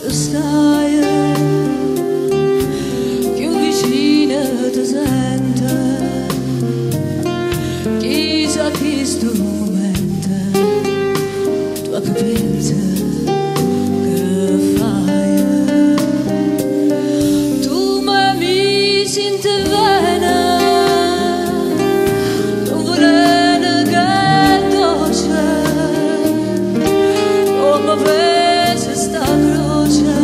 se stai più vicina ti sente, chissà che sto momento tua capienza che fai. Tu mi senti bene, non vorrei che dolce come pesa sta croce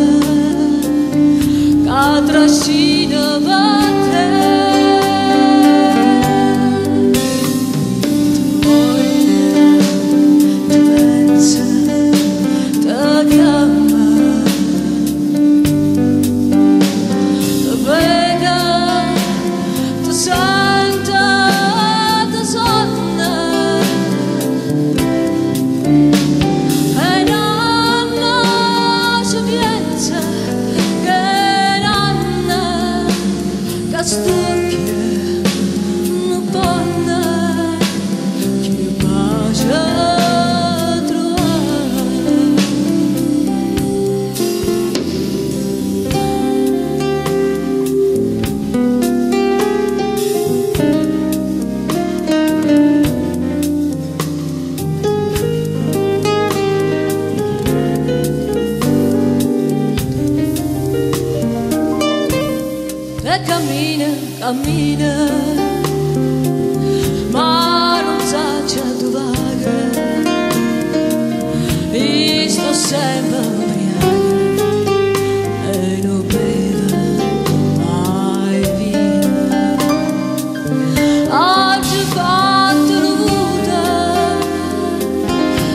che trascina per te. Ti voglio, ti pensa, ti chiama, ti vede, ti sente, ti sogna. Stucchia non panna che pace trovare. E cammina, cammina, ma non sa già dove va. E sto sempre ubriaca e non beve mai vino. Oggi fatto dovuta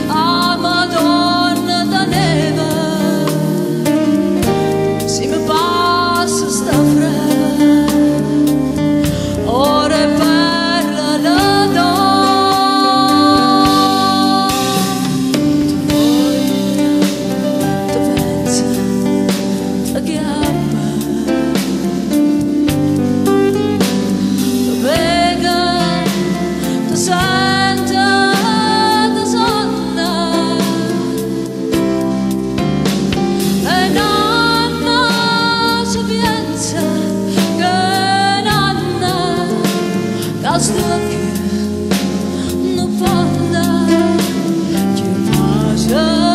a Madonna da neve, se mi passa sta fredda. Non parla che pace.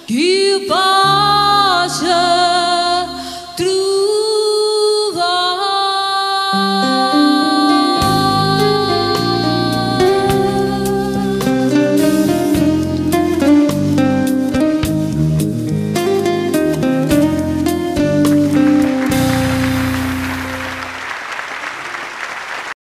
You pass